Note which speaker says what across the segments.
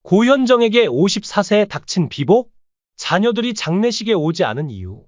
Speaker 1: 고현정에게 54세에 닥친 비복? 자녀들이 장례식에 오지 않은 이유.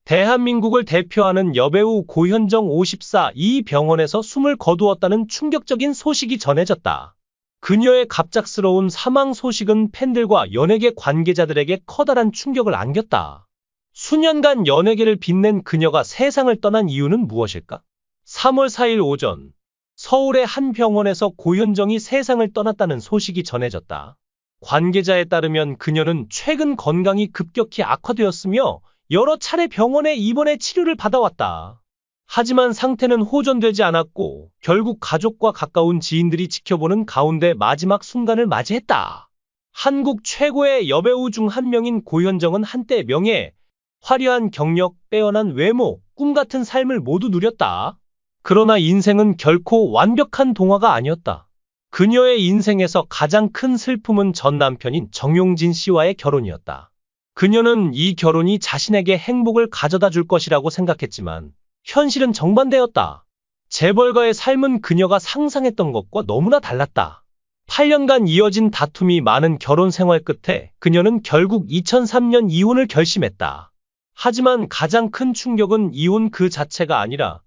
Speaker 1: 대한민국을 대표하는 여배우 고현정 54, 이 병원에서 숨을 거두었다는 충격적인 소식이 전해졌다. 그녀의 갑작스러운 사망 소식은 팬들과 연예계 관계자들에게 커다란 충격을 안겼다. 수년간 연예계를 빛낸 그녀가 세상을 떠난 이유는 무엇일까? 3월 4일 오전, 서울의 한 병원에서 고현정이 세상을 떠났다는 소식이 전해졌다. 관계자에 따르면 그녀는 최근 건강이 급격히 악화되었으며 여러 차례 병원에 입원해 치료를 받아왔다. 하지만 상태는 호전되지 않았고 결국 가족과 가까운 지인들이 지켜보는 가운데 마지막 순간을 맞이했다. 한국 최고의 여배우 중 한 명인 고현정은 한때 명예, 화려한 경력, 빼어난 외모, 꿈 같은 삶을 모두 누렸다. 그러나 인생은 결코 완벽한 동화가 아니었다. 그녀의 인생에서 가장 큰 슬픔은 전 남편인 정용진 씨와의 결혼이었다. 그녀는 이 결혼이 자신에게 행복을 가져다 줄 것이라고 생각했지만 현실은 정반대였다. 재벌가의 삶은 그녀가 상상했던 것과 너무나 달랐다. 8년간 이어진 다툼이 많은 결혼 생활 끝에 그녀는 결국 2003년 이혼을 결심했다. 하지만 가장 큰 충격은 이혼 그 자체가 아니라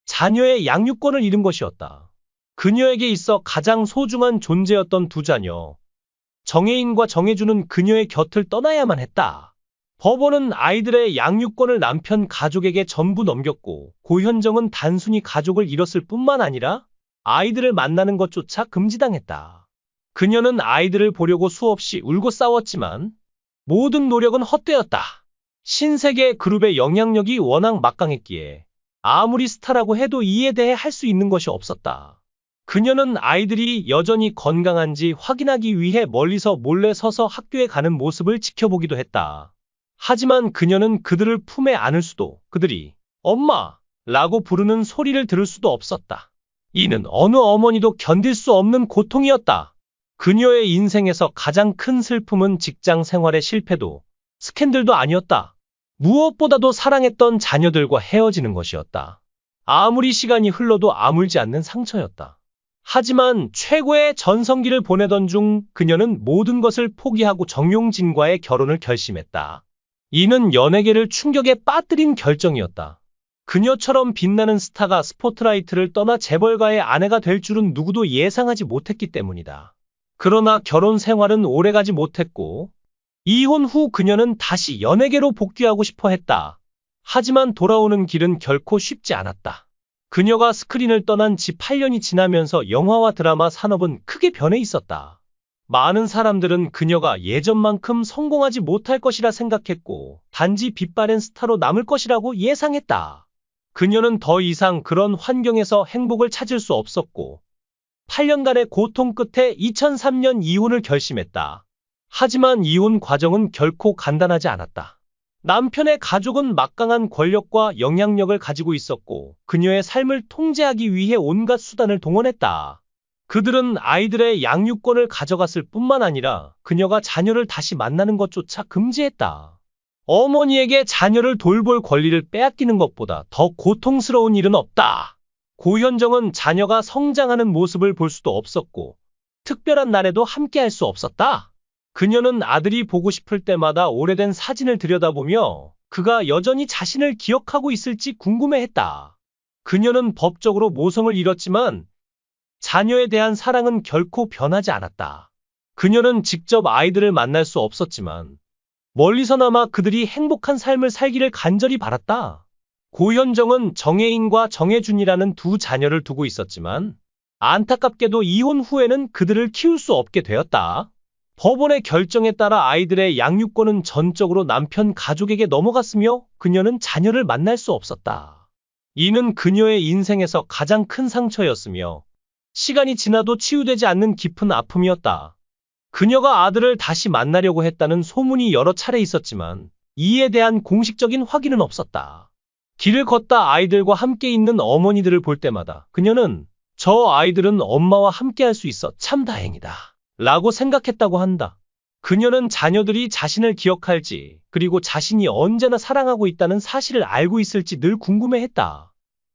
Speaker 1: 자녀의 양육권을 잃은 것이었다. 그녀에게 있어 가장 소중한 존재였던 두 자녀, 정혜인과 정혜준은 그녀의 곁을 떠나야만 했다. 법원은 아이들의 양육권을 남편 가족에게 전부 넘겼고 고현정은 단순히 가족을 잃었을 뿐만 아니라 아이들을 만나는 것조차 금지당했다. 그녀는 아이들을 보려고 수없이 울고 싸웠지만 모든 노력은 헛되었다. 신세계 그룹의 영향력이 워낙 막강했기에 아무리 스타라고 해도 이에 대해 할 수 있는 것이 없었다. 그녀는 아이들이 여전히 건강한지 확인하기 위해 멀리서 몰래 서서 학교에 가는 모습을 지켜보기도 했다. 하지만 그녀는 그들을 품에 안을 수도, 그들이 엄마! 라고 부르는 소리를 들을 수도 없었다. 이는 어느 어머니도 견딜 수 없는 고통이었다. 그녀의 인생에서 가장 큰 슬픔은 직장 생활의 실패도, 스캔들도 아니었다. 무엇보다도 사랑했던 자녀들과 헤어지는 것이었다. 아무리 시간이 흘러도 아물지 않는 상처였다. 하지만 최고의 전성기를 보내던 중 그녀는 모든 것을 포기하고 정용진과의 결혼을 결심했다. 이는 연예계를 충격에 빠뜨린 결정이었다. 그녀처럼 빛나는 스타가 스포트라이트를 떠나 재벌가의 아내가 될 줄은 누구도 예상하지 못했기 때문이다. 그러나 결혼 생활은 오래가지 못했고 이혼 후 그녀는 다시 연예계로 복귀하고 싶어 했다. 하지만 돌아오는 길은 결코 쉽지 않았다. 그녀가 스크린을 떠난 지 8년이 지나면서 영화와 드라마 산업은 크게 변해 있었다. 많은 사람들은 그녀가 예전만큼 성공하지 못할 것이라 생각했고 단지 빛바랜 스타로 남을 것이라고 예상했다. 그녀는 더 이상 그런 환경에서 행복을 찾을 수 없었고 8년간의 고통 끝에 2003년 이혼을 결심했다. 하지만 이혼 과정은 결코 간단하지 않았다. 남편의 가족은 막강한 권력과 영향력을 가지고 있었고 그녀의 삶을 통제하기 위해 온갖 수단을 동원했다. 그들은 아이들의 양육권을 가져갔을 뿐만 아니라 그녀가 자녀를 다시 만나는 것조차 금지했다. 어머니에게 자녀를 돌볼 권리를 빼앗기는 것보다 더 고통스러운 일은 없다. 고현정은 자녀가 성장하는 모습을 볼 수도 없었고 특별한 날에도 함께할 수 없었다. 그녀는 아들이 보고 싶을 때마다 오래된 사진을 들여다보며 그가 여전히 자신을 기억하고 있을지 궁금해했다. 그녀는 법적으로 모성을 잃었지만 자녀에 대한 사랑은 결코 변하지 않았다. 그녀는 직접 아이들을 만날 수 없었지만 멀리서나마 그들이 행복한 삶을 살기를 간절히 바랐다. 고현정은 정혜인과 정혜준이라는 두 자녀를 두고 있었지만 안타깝게도 이혼 후에는 그들을 키울 수 없게 되었다. 법원의 결정에 따라 아이들의 양육권은 전적으로 남편 가족에게 넘어갔으며 그녀는 자녀를 만날 수 없었다. 이는 그녀의 인생에서 가장 큰 상처였으며 시간이 지나도 치유되지 않는 깊은 아픔이었다. 그녀가 아들을 다시 만나려고 했다는 소문이 여러 차례 있었지만 이에 대한 공식적인 확인은 없었다. 길을 걷다 아이들과 함께 있는 어머니들을 볼 때마다 그녀는 저 아이들은 엄마와 함께 할 수 있어 참 다행이다 라고 생각했다고 한다. 그녀는 자녀들이 자신을 기억할지 그리고 자신이 언제나 사랑하고 있다는 사실을 알고 있을지 늘 궁금해했다.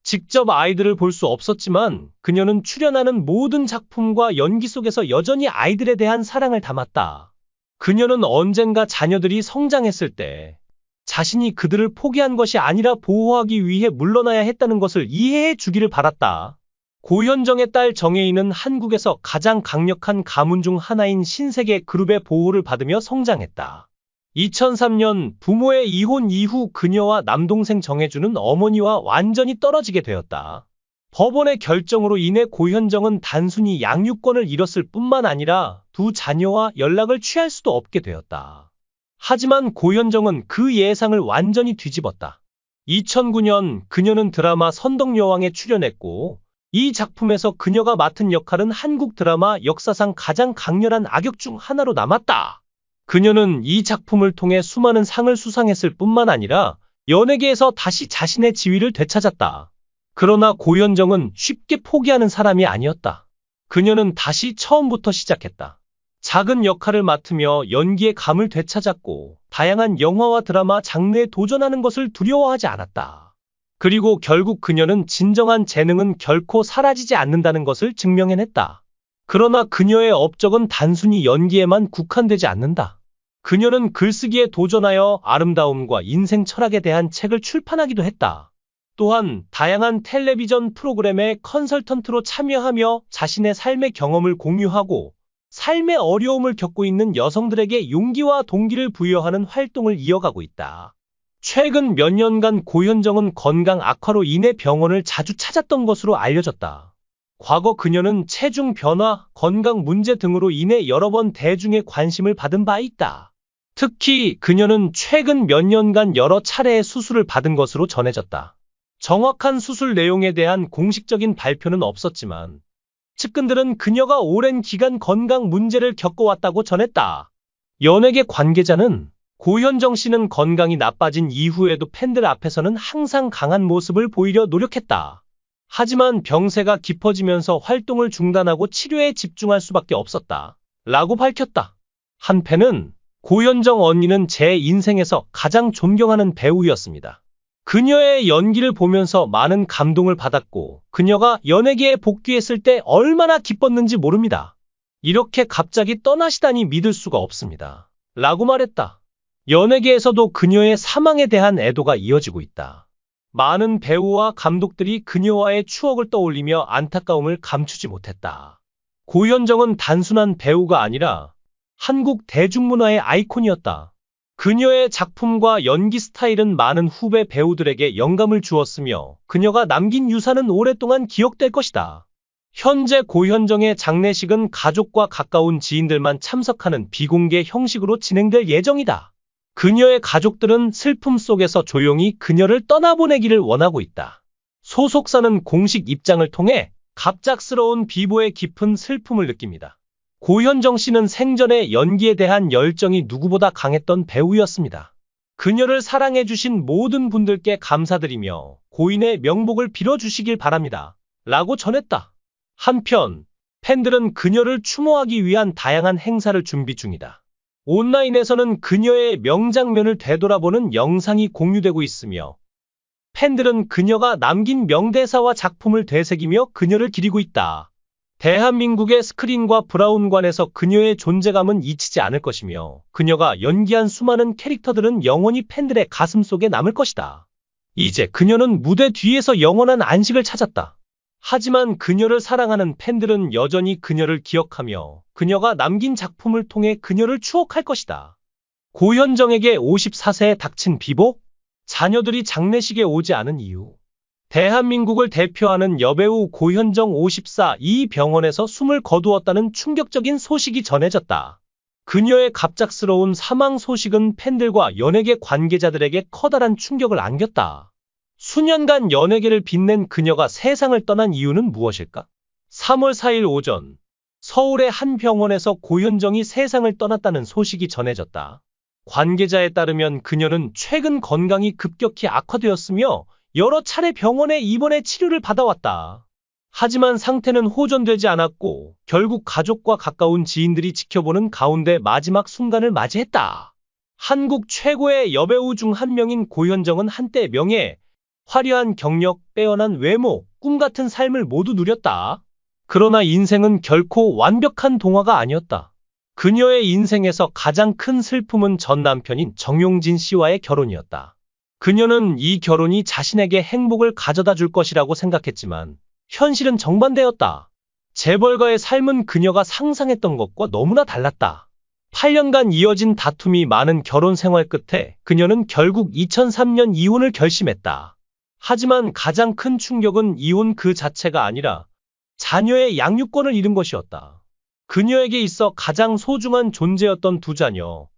Speaker 1: 직접 아이들을 볼 수 없었지만 그녀는 출연하는 모든 작품과 연기 속에서 여전히 아이들에 대한 사랑을 담았다. 그녀는 언젠가 자녀들이 성장했을 때 자신이 그들을 포기한 것이 아니라 보호하기 위해 물러나야 했다는 것을 이해해 주기를 바랐다. 고현정의 딸 정혜인은 한국에서 가장 강력한 가문 중 하나인 신세계 그룹의 보호를 받으며 성장했다. 2003년 부모의 이혼 이후 그녀와 남동생 정혜준은 어머니와 완전히 떨어지게 되었다. 법원의 결정으로 인해 고현정은 단순히 양육권을 잃었을 뿐만 아니라 두 자녀와 연락을 취할 수도 없게 되었다. 하지만 고현정은 그 예상을 완전히 뒤집었다. 2009년 그녀는 드라마 선덕여왕에 출연했고 이 작품에서 그녀가 맡은 역할은 한국 드라마 역사상 가장 강렬한 악역 중 하나로 남았다. 그녀는 이 작품을 통해 수많은 상을 수상했을 뿐만 아니라 연예계에서 다시 자신의 지위를 되찾았다. 그러나 고현정은 쉽게 포기하는 사람이 아니었다. 그녀는 다시 처음부터 시작했다. 작은 역할을 맡으며 연기의 감을 되찾았고 다양한 영화와 드라마 장르에 도전하는 것을 두려워하지 않았다. 그리고 결국 그녀는 진정한 재능은 결코 사라지지 않는다는 것을 증명해냈다. 그러나 그녀의 업적은 단순히 연기에만 국한되지 않는다. 그녀는 글쓰기에 도전하여 아름다움과 인생 철학에 대한 책을 출판하기도 했다. 또한 다양한 텔레비전 프로그램의 컨설턴트로 참여하며 자신의 삶의 경험을 공유하고 삶의 어려움을 겪고 있는 여성들에게 용기와 동기를 부여하는 활동을 이어가고 있다. 최근 몇 년간 고현정은 건강 악화로 인해 병원을 자주 찾았던 것으로 알려졌다. 과거 그녀는 체중 변화, 건강 문제 등으로 인해 여러 번 대중의 관심을 받은 바 있다. 특히 그녀는 최근 몇 년간 여러 차례의 수술을 받은 것으로 전해졌다. 정확한 수술 내용에 대한 공식적인 발표는 없었지만 측근들은 그녀가 오랜 기간 건강 문제를 겪어왔다고 전했다. 연예계 관계자는 고현정 씨는 건강이 나빠진 이후에도 팬들 앞에서는 항상 강한 모습을 보이려 노력했다. 하지만 병세가 깊어지면서 활동을 중단하고 치료에 집중할 수밖에 없었다. 라고 밝혔다. 한 팬은 고현정 언니는 제 인생에서 가장 존경하는 배우였습니다. 그녀의 연기를 보면서 많은 감동을 받았고 그녀가 연예계에 복귀했을 때 얼마나 기뻤는지 모릅니다. 이렇게 갑자기 떠나시다니 믿을 수가 없습니다. 라고 말했다. 연예계에서도 그녀의 사망에 대한 애도가 이어지고 있다. 많은 배우와 감독들이 그녀와의 추억을 떠올리며 안타까움을 감추지 못했다. 고현정은 단순한 배우가 아니라 한국 대중문화의 아이콘이었다. 그녀의 작품과 연기 스타일은 많은 후배 배우들에게 영감을 주었으며 그녀가 남긴 유산은 오랫동안 기억될 것이다. 현재 고현정의 장례식은 가족과 가까운 지인들만 참석하는 비공개 형식으로 진행될 예정이다. 그녀의 가족들은 슬픔 속에서 조용히 그녀를 떠나보내기를 원하고 있다. 소속사는 공식 입장을 통해 갑작스러운 비보의 깊은 슬픔을 느낍니다. 고현정 씨는 생전에 연기에 대한 열정이 누구보다 강했던 배우였습니다. 그녀를 사랑해주신 모든 분들께 감사드리며 고인의 명복을 빌어주시길 바랍니다. 라고 전했다. 한편 팬들은 그녀를 추모하기 위한 다양한 행사를 준비 중이다. 온라인에서는 그녀의 명장면을 되돌아보는 영상이 공유되고 있으며 팬들은 그녀가 남긴 명대사와 작품을 되새기며 그녀를 기리고 있다. 대한민국의 스크린과 브라운관에서 그녀의 존재감은 잊히지 않을 것이며 그녀가 연기한 수많은 캐릭터들은 영원히 팬들의 가슴속에 남을 것이다. 이제 그녀는 무대 뒤에서 영원한 안식을 찾았다. 하지만 그녀를 사랑하는 팬들은 여전히 그녀를 기억하며 그녀가 남긴 작품을 통해 그녀를 추억할 것이다. 고현정에게 54세에 닥친 비보? 자녀들이 장례식에 오지 않은 이유. 대한민국을 대표하는 여배우 고현정 54 이 병원에서 숨을 거두었다는 충격적인 소식이 전해졌다. 그녀의 갑작스러운 사망 소식은 팬들과 연예계 관계자들에게 커다란 충격을 안겼다. 수년간 연예계를 빛낸 그녀가 세상을 떠난 이유는 무엇일까? 3월 4일 오전 서울의 한 병원에서 고현정이 세상을 떠났다는 소식이 전해졌다. 관계자에 따르면 그녀는 최근 건강이 급격히 악화되었으며 여러 차례 병원에 입원해 치료를 받아왔다. 하지만 상태는 호전되지 않았고 결국 가족과 가까운 지인들이 지켜보는 가운데 마지막 순간을 맞이했다. 한국 최고의 여배우 중 한 명인 고현정은 한때 명예, 화려한 경력, 빼어난 외모, 꿈 같은 삶을 모두 누렸다. 그러나 인생은 결코 완벽한 동화가 아니었다. 그녀의 인생에서 가장 큰 슬픔은 전 남편인 정용진 씨와의 결혼이었다. 그녀는 이 결혼이 자신에게 행복을 가져다 줄 것이라고 생각했지만 현실은 정반대였다. 재벌가의 삶은 그녀가 상상했던 것과 너무나 달랐다. 8년간 이어진 다툼이 많은 결혼 생활 끝에 그녀는 결국 2003년 이혼을 결심했다. 하지만 가장 큰 충격은 이혼 그 자체가 아니라 자녀의 양육권을 잃은 것이었다. 그녀에게 있어 가장 소중한 존재였던 두 자녀,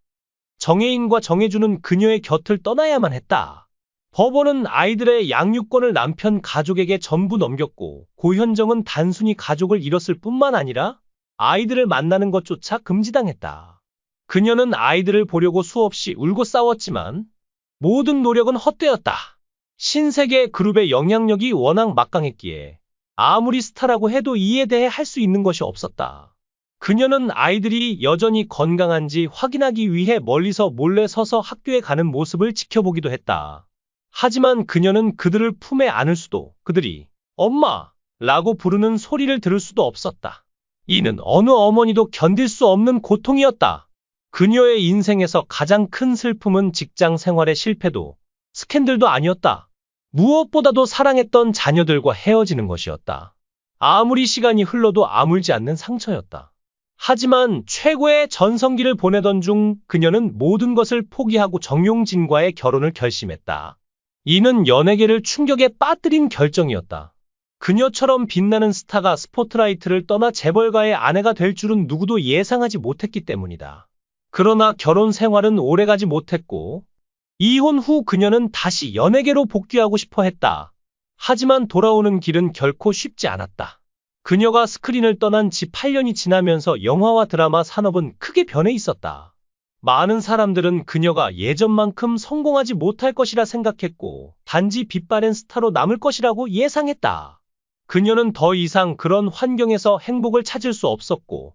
Speaker 1: 정혜인과 정혜주는 그녀의 곁을 떠나야만 했다. 법원은 아이들의 양육권을 남편 가족에게 전부 넘겼고 고현정은 단순히 가족을 잃었을 뿐만 아니라 아이들을 만나는 것조차 금지당했다. 그녀는 아이들을 보려고 수없이 울고 싸웠지만 모든 노력은 헛되었다. 신세계 그룹의 영향력이 워낙 막강했기에 아무리 스타라고 해도 이에 대해 할 수 있는 것이 없었다. 그녀는 아이들이 여전히 건강한지 확인하기 위해 멀리서 몰래 서서 학교에 가는 모습을 지켜보기도 했다. 하지만 그녀는 그들을 품에 안을 수도, 그들이 엄마! 라고 부르는 소리를 들을 수도 없었다. 이는 어느 어머니도 견딜 수 없는 고통이었다. 그녀의 인생에서 가장 큰 슬픔은 직장 생활의 실패도, 스캔들도 아니었다. 무엇보다도 사랑했던 자녀들과 헤어지는 것이었다. 아무리 시간이 흘러도 아물지 않는 상처였다. 하지만 최고의 전성기를 보내던 중 그녀는 모든 것을 포기하고 정용진과의 결혼을 결심했다. 이는 연예계를 충격에 빠뜨린 결정이었다. 그녀처럼 빛나는 스타가 스포트라이트를 떠나 재벌가의 아내가 될 줄은 누구도 예상하지 못했기 때문이다. 그러나 결혼 생활은 오래가지 못했고 이혼 후 그녀는 다시 연예계로 복귀하고 싶어 했다. 하지만 돌아오는 길은 결코 쉽지 않았다. 그녀가 스크린을 떠난 지 8년이 지나면서 영화와 드라마 산업은 크게 변해 있었다. 많은 사람들은 그녀가 예전만큼 성공하지 못할 것이라 생각했고 단지 빛바랜 스타로 남을 것이라고 예상했다. 그녀는 더 이상 그런 환경에서 행복을 찾을 수 없었고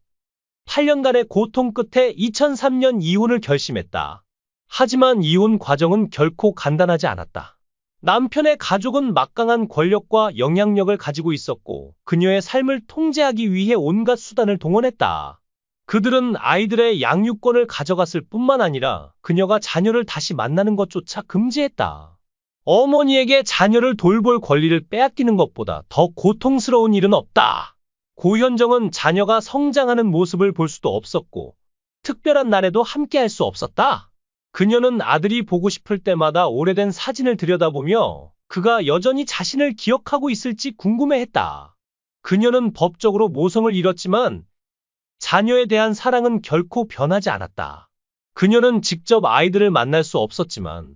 Speaker 1: 8년간의 고통 끝에 2003년 이혼을 결심했다. 하지만 이혼 과정은 결코 간단하지 않았다. 남편의 가족은 막강한 권력과 영향력을 가지고 있었고 그녀의 삶을 통제하기 위해 온갖 수단을 동원했다. 그들은 아이들의 양육권을 가져갔을 뿐만 아니라 그녀가 자녀를 다시 만나는 것조차 금지했다. 어머니에게 자녀를 돌볼 권리를 빼앗기는 것보다 더 고통스러운 일은 없다. 고현정은 자녀가 성장하는 모습을 볼 수도 없었고 특별한 날에도 함께할 수 없었다. 그녀는 아들이 보고 싶을 때마다 오래된 사진을 들여다보며 그가 여전히 자신을 기억하고 있을지 궁금해했다. 그녀는 법적으로 모성을 잃었지만 자녀에 대한 사랑은 결코 변하지 않았다. 그녀는 직접 아이들을 만날 수 없었지만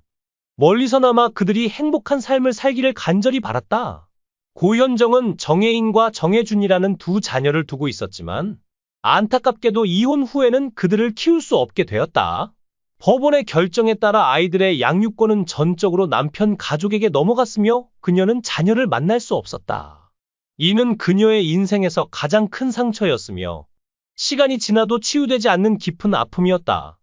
Speaker 1: 멀리서나마 그들이 행복한 삶을 살기를 간절히 바랐다. 고현정은 정혜인과 정혜준이라는 두 자녀를 두고 있었지만 안타깝게도 이혼 후에는 그들을 키울 수 없게 되었다. 법원의 결정에 따라 아이들의 양육권은 전적으로 남편 가족에게 넘어갔으며 그녀는 자녀를 만날 수 없었다. 이는 그녀의 인생에서 가장 큰 상처였으며 시간이 지나도 치유되지 않는 깊은 아픔이었다.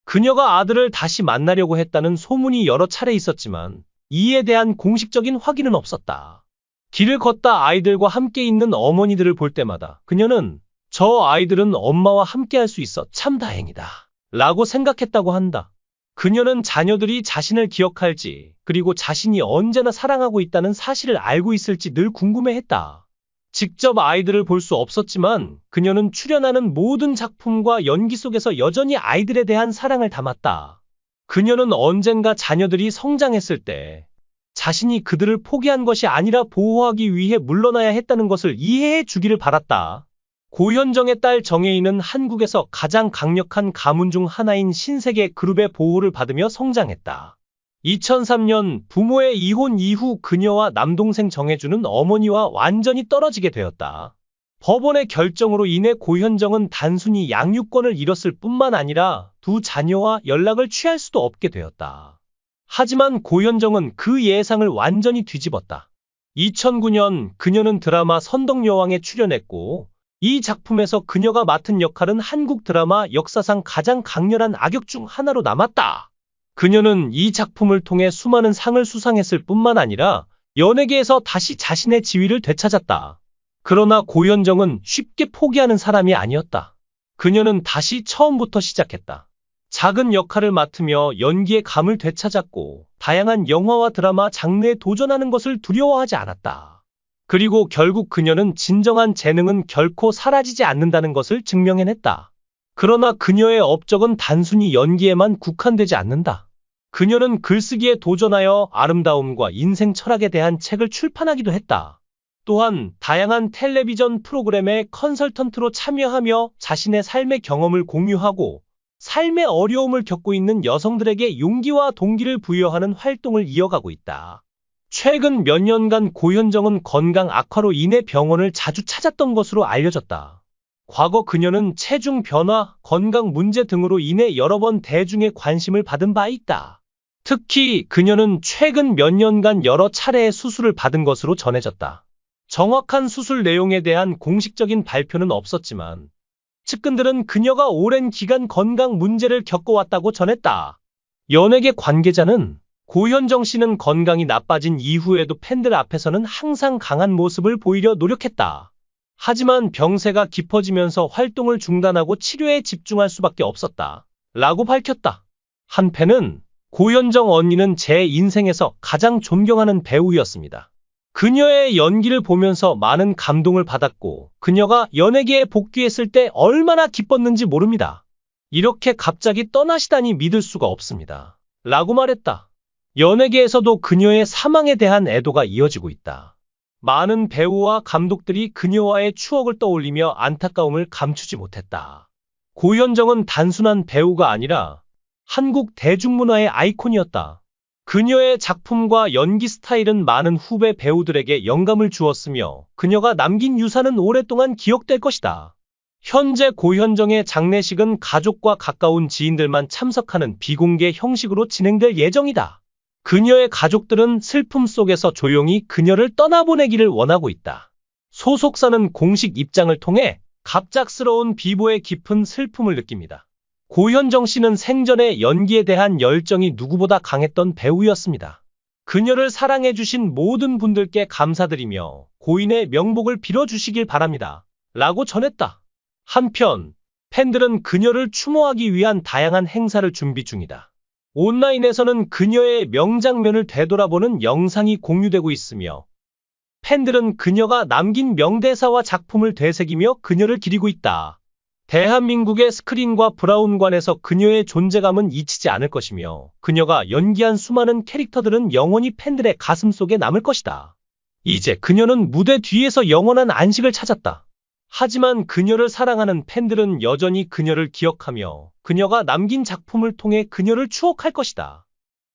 Speaker 1: 그녀가 아들을 다시 만나려고 했다는 소문이 여러 차례 있었지만 이에 대한 공식적인 확인은 없었다. 길을 걷다 아이들과 함께 있는 어머니들을 볼 때마다 그녀는 저 아이들은 엄마와 함께 할 수 있어 참 다행이다 라고 생각했다고 한다. 그녀는 자녀들이 자신을 기억할지 그리고 자신이 언제나 사랑하고 있다는 사실을 알고 있을지 늘 궁금해했다. 직접 아이들을 볼 수 없었지만 그녀는 출연하는 모든 작품과 연기 속에서 여전히 아이들에 대한 사랑을 담았다. 그녀는 언젠가 자녀들이 성장했을 때 자신이 그들을 포기한 것이 아니라 보호하기 위해 물러나야 했다는 것을 이해해 주기를 바랐다. 고현정의 딸 정혜인은 한국에서 가장 강력한 가문 중 하나인 신세계 그룹의 보호를 받으며 성장했다. 2003년 부모의 이혼 이후 그녀와 남동생 정혜준은 어머니와 완전히 떨어지게 되었다. 법원의 결정으로 인해 고현정은 단순히 양육권을 잃었을 뿐만 아니라 두 자녀와 연락을 취할 수도 없게 되었다. 하지만 고현정은 그 예상을 완전히 뒤집었다. 2009년 그녀는 드라마 선덕여왕에 출연했고 이 작품에서 그녀가 맡은 역할은 한국 드라마 역사상 가장 강렬한 악역 중 하나로 남았다. 그녀는 이 작품을 통해 수많은 상을 수상했을 뿐만 아니라 연예계에서 다시 자신의 지위를 되찾았다. 그러나 고현정은 쉽게 포기하는 사람이 아니었다. 그녀는 다시 처음부터 시작했다. 작은 역할을 맡으며 연기의 감을 되찾았고 다양한 영화와 드라마 장르에 도전하는 것을 두려워하지 않았다. 그리고 결국 그녀는 진정한 재능은 결코 사라지지 않는다는 것을 증명해냈다. 그러나 그녀의 업적은 단순히 연기에만 국한되지 않는다. 그녀는 글쓰기에 도전하여 아름다움과 인생 철학에 대한 책을 출판하기도 했다. 또한 다양한 텔레비전 프로그램의 컨설턴트로 참여하며 자신의 삶의 경험을 공유하고 삶의 어려움을 겪고 있는 여성들에게 용기와 동기를 부여하는 활동을 이어가고 있다. 최근 몇 년간 고현정은 건강 악화로 인해 병원을 자주 찾았던 것으로 알려졌다. 과거 그녀는 체중 변화, 건강 문제 등으로 인해 여러 번 대중의 관심을 받은 바 있다. 특히 그녀는 최근 몇 년간 여러 차례의 수술을 받은 것으로 전해졌다. 정확한 수술 내용에 대한 공식적인 발표는 없었지만 측근들은 그녀가 오랜 기간 건강 문제를 겪어왔다고 전했다. 연예계 관계자는 고현정 씨는 건강이 나빠진 이후에도 팬들 앞에서는 항상 강한 모습을 보이려 노력했다. 하지만 병세가 깊어지면서 활동을 중단하고 치료에 집중할 수밖에 없었다. 라고 밝혔다. 한 팬은 고현정 언니는 제 인생에서 가장 존경하는 배우였습니다. 그녀의 연기를 보면서 많은 감동을 받았고 그녀가 연예계에 복귀했을 때 얼마나 기뻤는지 모릅니다. 이렇게 갑자기 떠나시다니 믿을 수가 없습니다. 라고 말했다. 연예계에서도 그녀의 사망에 대한 애도가 이어지고 있다. 많은 배우와 감독들이 그녀와의 추억을 떠올리며 안타까움을 감추지 못했다. 고현정은 단순한 배우가 아니라 한국 대중문화의 아이콘이었다. 그녀의 작품과 연기 스타일은 많은 후배 배우들에게 영감을 주었으며 그녀가 남긴 유산은 오랫동안 기억될 것이다. 현재 고현정의 장례식은 가족과 가까운 지인들만 참석하는 비공개 형식으로 진행될 예정이다. 그녀의 가족들은 슬픔 속에서 조용히 그녀를 떠나보내기를 원하고 있다. 소속사는 공식 입장을 통해 갑작스러운 비보의 깊은 슬픔을 느낍니다. 고현정 씨는 생전에 연기에 대한 열정이 누구보다 강했던 배우였습니다. 그녀를 사랑해주신 모든 분들께 감사드리며 고인의 명복을 빌어주시길 바랍니다. 라고 전했다. 한편 팬들은 그녀를 추모하기 위한 다양한 행사를 준비 중이다. 온라인에서는 그녀의 명장면을 되돌아보는 영상이 공유되고 있으며 팬들은 그녀가 남긴 명대사와 작품을 되새기며 그녀를 기리고 있다. 대한민국의 스크린과 브라운관에서 그녀의 존재감은 잊히지 않을 것이며 그녀가 연기한 수많은 캐릭터들은 영원히 팬들의 가슴속에 남을 것이다. 이제 그녀는 무대 뒤에서 영원한 안식을 찾았다. 하지만 그녀를 사랑하는 팬들은 여전히 그녀를 기억하며 그녀가 남긴 작품을 통해 그녀를 추억할 것이다.